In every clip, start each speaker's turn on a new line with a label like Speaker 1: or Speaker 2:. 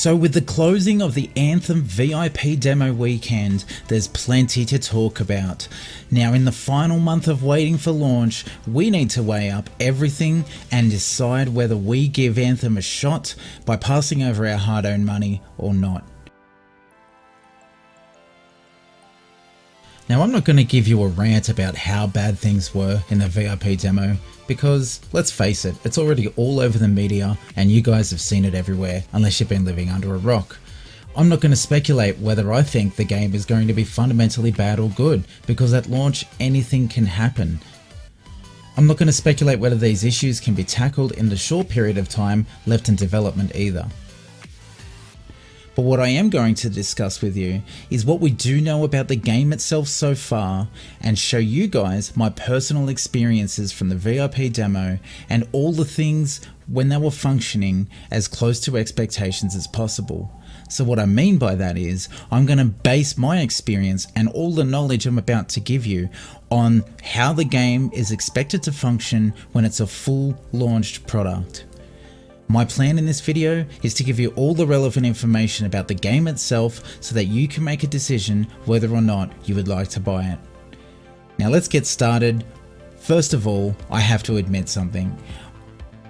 Speaker 1: So with the closing of the Anthem VIP demo weekend, there's plenty to talk about. Now in the final month of waiting for launch, we need to weigh up everything and decide whether we give Anthem a shot by passing over our hard-earned money or not. Now I'm not going to give you a rant about how bad things were in the VIP demo, because let's face it, it's already all over the media and you guys have seen it everywhere unless you've been living under a rock. I'm not going to speculate whether I think the game is going to be fundamentally bad or good, because at launch anything can happen. I'm not going to speculate whether these issues can be tackled in the short period of time left in development either. But what I am going to discuss with you is what we do know about the game itself so far, and show you guys my personal experiences from the VIP demo and all the things when they were functioning as close to expectations as possible. So what I mean by that is, I'm going to base my experience and all the knowledge I'm about to give you on how the game is expected to function when it's a full launched product. My plan in this video is to give you all the relevant information about the game itself so that you can make a decision whether or not you would like to buy it. Now let's get started. First of all, I have to admit something.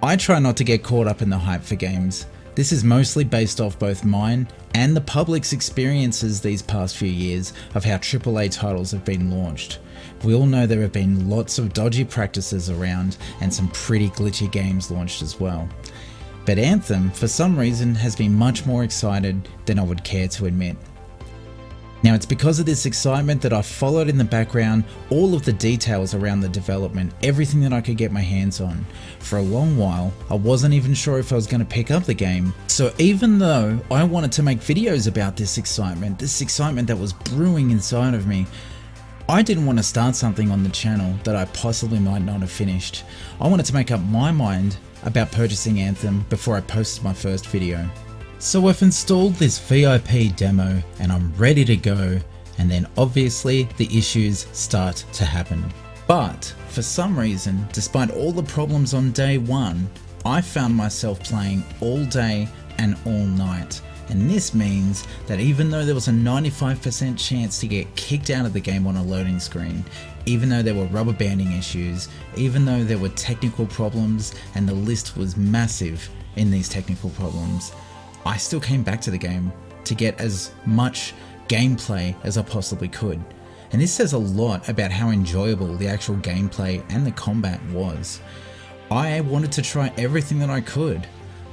Speaker 1: I try not to get caught up in the hype for games. This is mostly based off both mine and the public's experiences these past few years of how AAA titles have been launched. We all know there have been lots of dodgy practices around and some pretty glitchy games launched as well. But Anthem, for some reason, has been much more excited than I would care to admit. Now it's because of this excitement that I followed in the background all of the details around the development, everything that I could get my hands on. For a long while, I wasn't even sure if I was going to pick up the game. So even though I wanted to make videos about this excitement that was brewing inside of me, I didn't want to start something on the channel that I possibly might not have finished. I wanted to make up my mind about purchasing Anthem before I posted my first video. So I've installed this VIP demo and I'm ready to go, and then obviously the issues start to happen. But for some reason, despite all the problems on day one, I found myself playing all day and all night. And this means that even though there was a 95% chance to get kicked out of the game on a loading screen, even though there were rubber banding issues, even though there were technical problems, and the list was massive in these technical problems, I still came back to the game to get as much gameplay as I possibly could. And this says a lot about how enjoyable the actual gameplay and the combat was. I wanted to try everything that I could.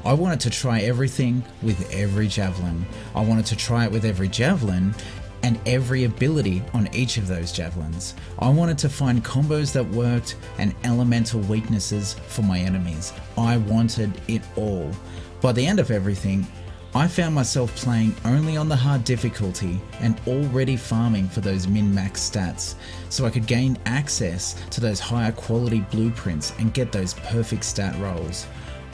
Speaker 1: I wanted to try everything with every javelin. I wanted to try it with every javelin and every ability on each of those javelins. I wanted to find combos that worked and elemental weaknesses for my enemies. I wanted it all. By the end of everything, I found myself playing only on the hard difficulty and already farming for those min-max stats, so I could gain access to those higher quality blueprints and get those perfect stat rolls.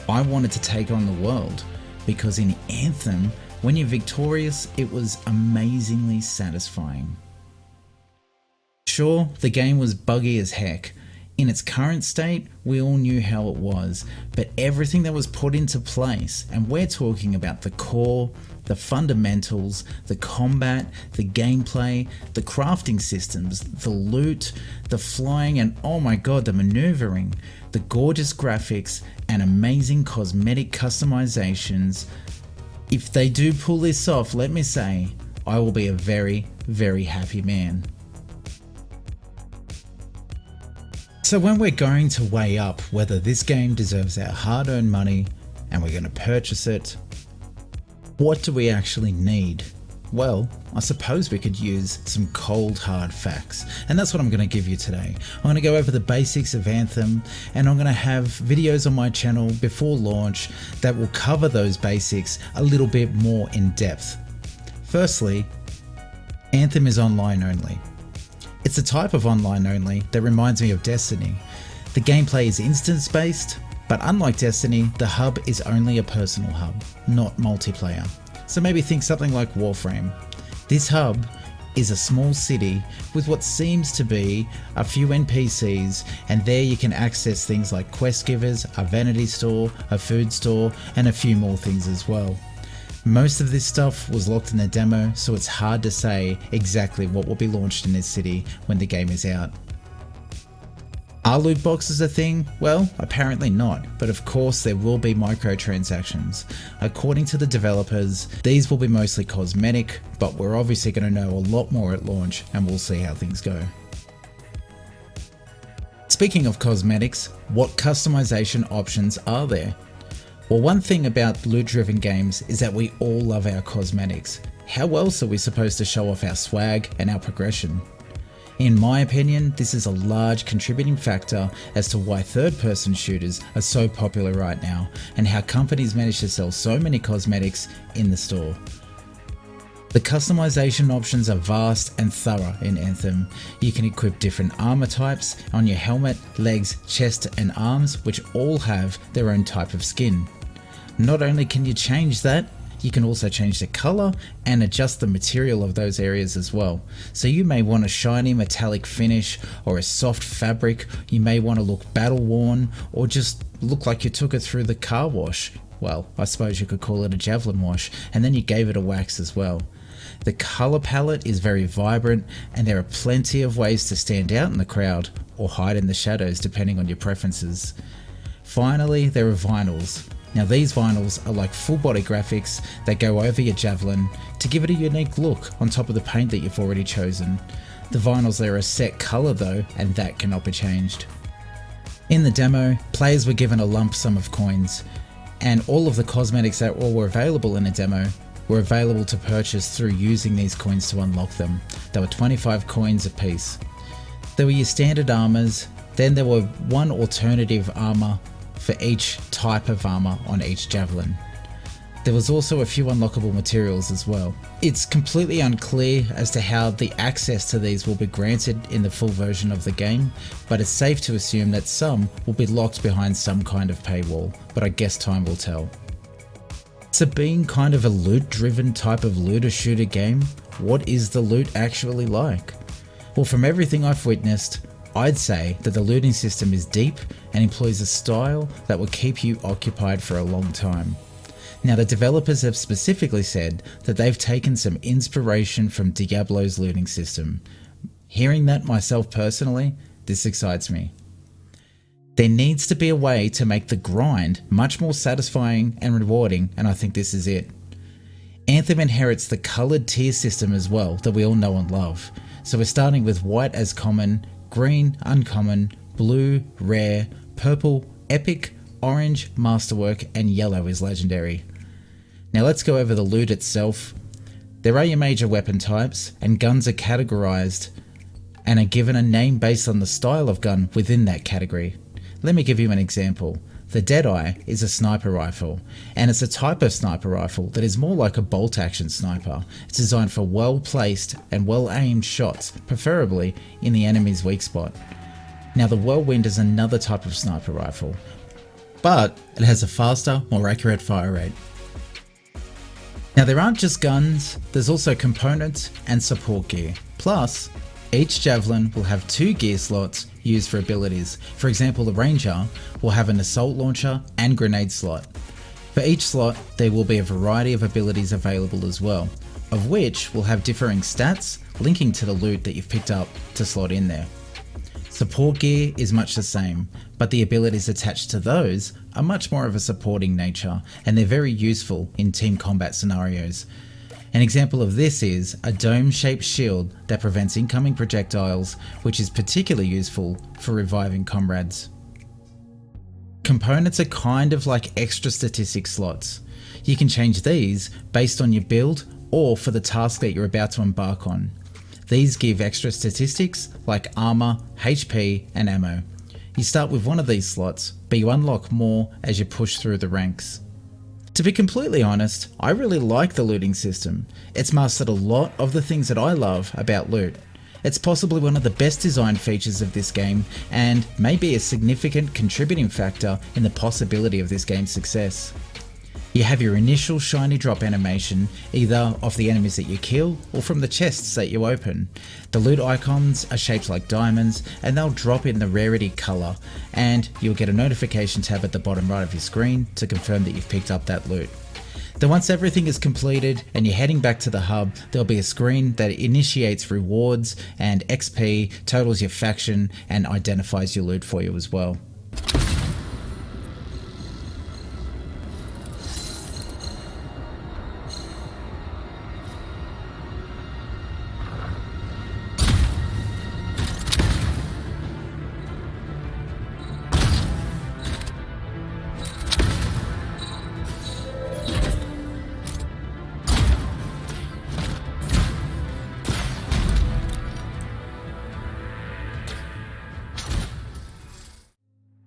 Speaker 1: I wanted to take on the world, because in Anthem, when you're victorious, it was amazingly satisfying. Sure, the game was buggy as heck. In its current state, we all knew how it was, but everything that was put into place, and we're talking about the core, the fundamentals, the combat, the gameplay, the crafting systems, the loot, the flying, and oh my god, the maneuvering, the gorgeous graphics, and amazing cosmetic customizations. If they do pull this off, let me say, I will be a very, very happy man. So when we're going to weigh up whether this game deserves our hard-earned money and we're going to purchase it, what do we actually need? Well, I suppose we could use some cold hard facts, and that's what I'm going to give you today. I'm going to go over the basics of Anthem, and I'm going to have videos on my channel before launch that will cover those basics a little bit more in depth. Firstly, Anthem is online only. It's a type of online only that reminds me of Destiny. The gameplay is instance-based, but unlike Destiny, the hub is only a personal hub, not multiplayer. So maybe think something like Warframe. This hub is a small city with what seems to be a few NPCs, and there you can access things like quest givers, a vanity store, a food store, and a few more things as well. Most of this stuff was locked in the demo, so it's hard to say exactly what will be launched in this city when the game is out. Are loot boxes a thing? Well, apparently not, but of course there will be microtransactions. According to the developers, these will be mostly cosmetic, but we're obviously going to know a lot more at launch and we'll see how things go. Speaking of cosmetics, what customization options are there? Well, one thing about loot-driven games is that we all love our cosmetics. How else are we supposed to show off our swag and our progression? In my opinion, this is a large contributing factor as to why third-person shooters are so popular right now, and how companies manage to sell so many cosmetics in the store. The customization options are vast and thorough in Anthem. You can equip different armor types on your helmet, legs, chest and arms, which all have their own type of skin. Not only can you change that, you can also change the color and adjust the material of those areas as well. So you may want a shiny metallic finish or a soft fabric, you may want to look battle worn or just look like you took it through the car wash. Well, I suppose you could call it a javelin wash, and then you gave it a wax as well. The color palette is very vibrant and there are plenty of ways to stand out in the crowd or hide in the shadows depending on your preferences. Finally, there are vinyls. Now these vinyls are like full body graphics that go over your javelin to give it a unique look on top of the paint that you've already chosen. The vinyls are a set color though, and that cannot be changed. In the demo, players were given a lump sum of coins, and all of the cosmetics that were available in the demo were available to purchase through using these coins to unlock them. There were 25 coins a piece. There were your standard armors, then there were one alternative armor for each type of armor on each javelin. There was also a few unlockable materials as well. It's completely unclear as to how the access to these will be granted in the full version of the game, but it's safe to assume that some will be locked behind some kind of paywall, but I guess time will tell. So being kind of a loot-driven type of looter-shooter game, what is the loot actually like? Well, from everything I've witnessed, I'd say that the looting system is deep and employs a style that will keep you occupied for a long time. Now the developers have specifically said that they've taken some inspiration from Diablo's looting system. Hearing that myself personally, this excites me. There needs to be a way to make the grind much more satisfying and rewarding, and I think this is it. Anthem inherits the coloured tier system as well that we all know and love. So we're starting with white as common, green, uncommon, blue, rare, purple, epic, orange, masterwork, and yellow is legendary. Now let's go over the loot itself. There are your major weapon types, and guns are categorized and are given a name based on the style of gun within that category. Let me give you an example. The Deadeye is a sniper rifle, and it's a type of sniper rifle that is more like a bolt action sniper. It's designed for well placed and well aimed shots, preferably in the enemy's weak spot. Now the Whirlwind is another type of sniper rifle, but it has a faster, more accurate fire rate. Now there aren't just guns, there's also components and support gear. Plus, each javelin will have 2 gear slots used for abilities. For example, the Ranger will have an assault launcher and grenade slot. For each slot, there will be a variety of abilities available as well, of which will have differing stats linking to the loot that you've picked up to slot in there. Support gear is much the same, but the abilities attached to those are much more of a supporting nature, and they're very useful in team combat scenarios. An example of this is a dome-shaped shield that prevents incoming projectiles, which is particularly useful for reviving comrades. Components are kind of like extra statistic slots. You can change these based on your build or for the task that you're about to embark on. These give extra statistics like armor, HP, and ammo. You start with one of these slots, but you unlock more as you push through the ranks. To be completely honest, I really like the looting system. It's mastered a lot of the things that I love about loot. It's possibly one of the best designed features of this game, and may be a significant contributing factor in the possibility of this game's success. You have your initial shiny drop animation, either of the enemies that you kill or from the chests that you open. The loot icons are shaped like diamonds, and they'll drop in the rarity colour, and you'll get a notification tab at the bottom right of your screen to confirm that you've picked up that loot. Then once everything is completed and you're heading back to the hub, there'll be a screen that initiates rewards and XP, totals your faction, and identifies your loot for you as well.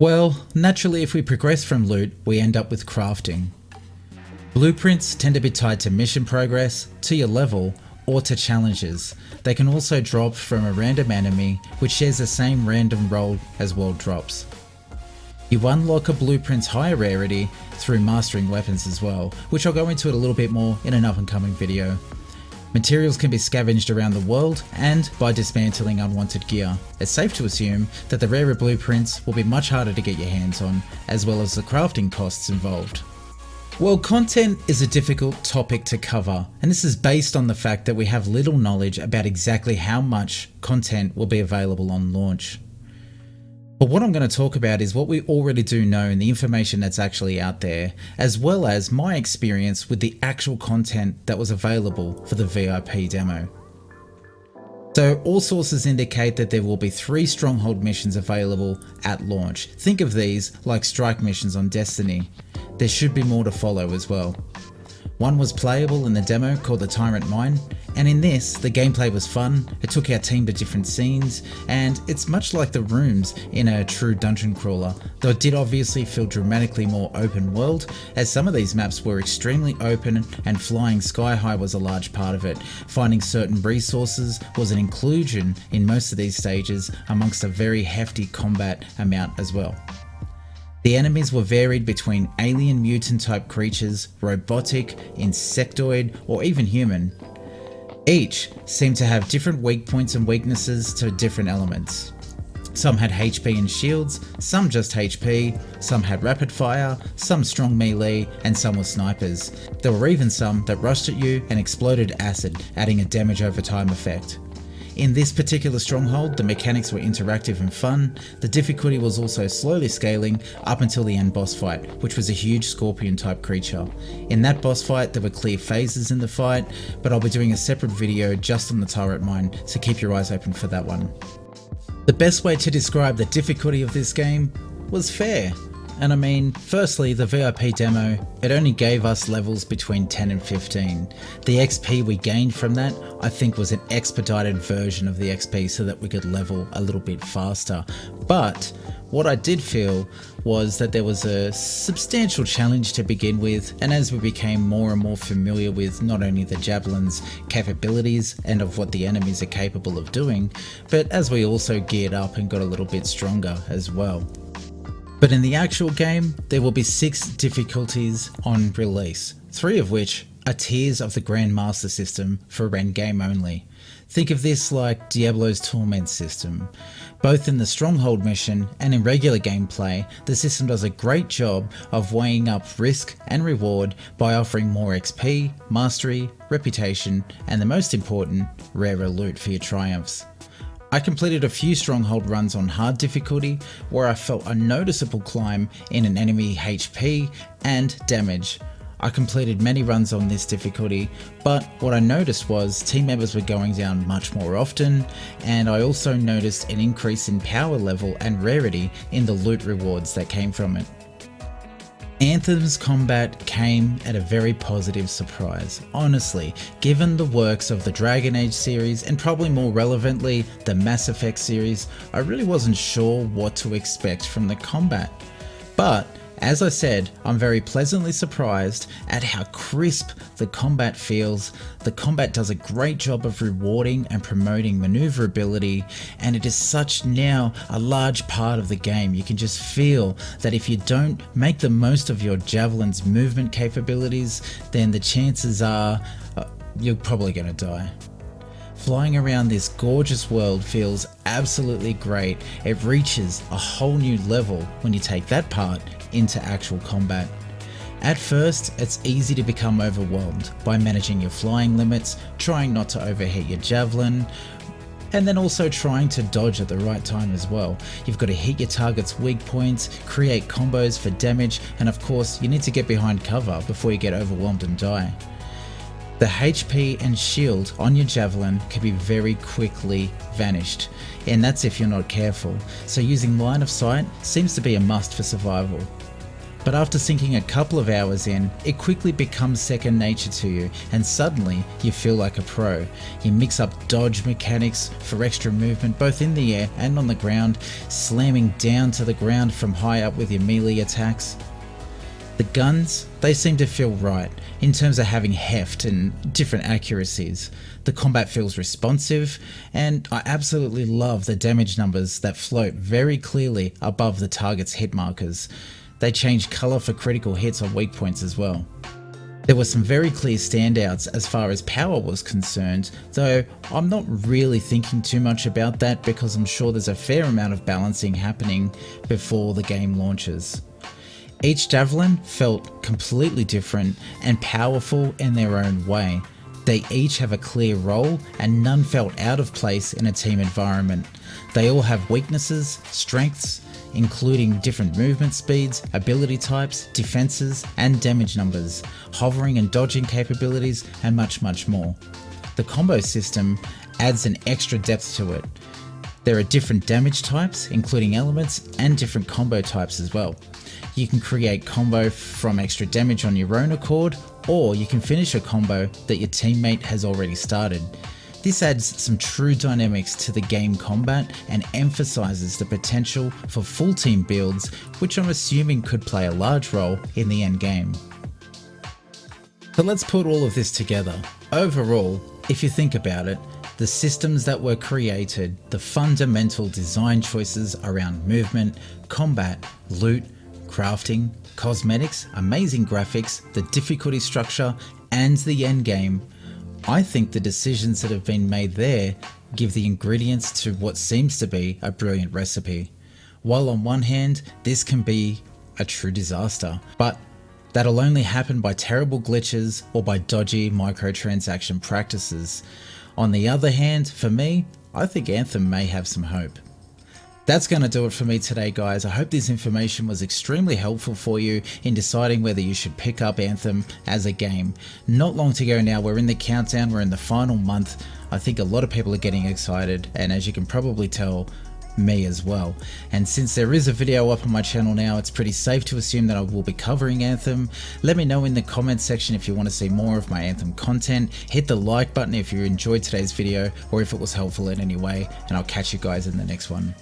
Speaker 1: Well, naturally if we progress from loot, we end up with crafting. Blueprints tend to be tied to mission progress, to your level, or to challenges. They can also drop from a random enemy which shares the same random role as world drops. You unlock a blueprint's higher rarity through mastering weapons as well, which I'll go into it a little bit more in an up and coming video. Materials can be scavenged around the world and by dismantling unwanted gear. It's safe to assume that the rarer blueprints will be much harder to get your hands on, as well as the crafting costs involved. Well, content is a difficult topic to cover, and this is based on the fact that we have little knowledge about exactly how much content will be available on launch. But what I'm going to talk about is what we already do know and the information that's actually out there, as well as my experience with the actual content that was available for the VIP demo. So all sources indicate that there will be 3 Stronghold missions available at launch. Think of these like strike missions on Destiny. There should be more to follow as well. One was playable in the demo called the Tyrant Mine, and in this, the gameplay was fun, it took our team to different scenes, and it's much like the rooms in a true dungeon crawler, though it did obviously feel dramatically more open world, as some of these maps were extremely open and flying sky high was a large part of it. Finding certain resources was an inclusion in most of these stages amongst a very hefty combat amount as well. The enemies were varied between alien mutant type creatures, robotic, insectoid, or even human. Each seemed to have different weak points and weaknesses to different elements. Some had HP and shields, some just HP, some had rapid fire, some strong melee, and some were snipers. There were even some that rushed at you and exploded acid, adding a damage over time effect. In this particular stronghold, the mechanics were interactive and fun. The difficulty was also slowly scaling up until the end boss fight, which was a huge scorpion type creature. In that boss fight, there were clear phases in the fight, but I'll be doing a separate video just on the turret mine, so keep your eyes open for that one. The best way to describe the difficulty of this game was fair. And I mean, firstly, the VIP demo, it only gave us levels between 10 and 15. The XP we gained from that, I think, was an expedited version of the XP so that we could level a little bit faster. But what I did feel was that there was a substantial challenge to begin with, and as we became more and more familiar with not only the Javelin's capabilities and of what the enemies are capable of doing, but as we also geared up and got a little bit stronger as well. But in the actual game, there will be 6 difficulties on release, 3 of which are tiers of the Grandmaster system for endgame only. Think of this like Diablo's Torment system. Both in the Stronghold mission and in regular gameplay, the system does a great job of weighing up risk and reward by offering more XP, mastery, reputation, and the most important, rarer loot for your triumphs. I completed a few Stronghold runs on hard difficulty where I felt a noticeable climb in an enemy HP and damage. I completed many runs on this difficulty, but what I noticed was team members were going down much more often, and I also noticed an increase in power level and rarity in the loot rewards that came from it. Anthem's combat came at a very positive surprise. Honestly, given the works of the Dragon Age series and probably more relevantly the Mass Effect series, I really wasn't sure what to expect from the combat. But as I said, I'm very pleasantly surprised at how crisp the combat feels. The combat does a great job of rewarding and promoting maneuverability, and it is such now a large part of the game. You can just feel that if you don't make the most of your Javelin's movement capabilities, then the chances are you're probably going to die. Flying around this gorgeous world feels absolutely great. It reaches a whole new level when you take that part into actual combat. At first, it's easy to become overwhelmed by managing your flying limits, trying not to overheat your javelin, and then also trying to dodge at the right time as well. You've got to hit your target's weak points, create combos for damage, and of course you need to get behind cover before you get overwhelmed and die. The HP and shield on your javelin can be very quickly vanished, and that's if you're not careful, so using line of sight seems to be a must for survival. But after sinking a couple of hours in, it quickly becomes second nature to you, and suddenly you feel like a pro. You mix up dodge mechanics for extra movement both in the air and on the ground, slamming down to the ground from high up with your melee attacks. The guns, they seem to feel right in terms of having heft and different accuracies. The combat feels responsive, and I absolutely love the damage numbers that float very clearly above the target's hit markers. They change colour for critical hits on weak points as well. There were some very clear standouts as far as power was concerned, though I'm not really thinking too much about that because I'm sure there's a fair amount of balancing happening before the game launches. Each javelin felt completely different and powerful in their own way. They each have a clear role and none felt out of place in a team environment. They all have weaknesses, strengths, including different movement speeds, ability types, defenses, and damage numbers, hovering and dodging capabilities, and much more. The combo system adds an extra depth to it. There are different damage types, including elements, and different combo types as well. You can create combo from extra damage on your own accord, or you can finish a combo that your teammate has already started. This adds some true dynamics to the game combat and emphasizes the potential for full team builds, which I'm assuming could play a large role in the end game. But let's put all of this together. Overall, if you think about it, the systems that were created, the fundamental design choices around movement, combat, loot, crafting, cosmetics, amazing graphics, the difficulty structure, and the end game, I think the decisions that have been made there give the ingredients to what seems to be a brilliant recipe. While on one hand, this can be a true disaster, but that'll only happen by terrible glitches or by dodgy microtransaction practices. On the other hand, for me, I think Anthem may have some hope. That's going to do it for me today, guys. I hope this information was extremely helpful for you in deciding whether you should pick up Anthem as a game. Not long to go now. We're in the countdown. We're in the final month. I think a lot of people are getting excited, and as you can probably tell, me as well. And since there is a video up on my channel now, it's pretty safe to assume that I will be covering Anthem. Let me know in the comments section if you want to see more of my Anthem content. Hit the like button if you enjoyed today's video or if it was helpful in any way, and I'll catch you guys in the next one.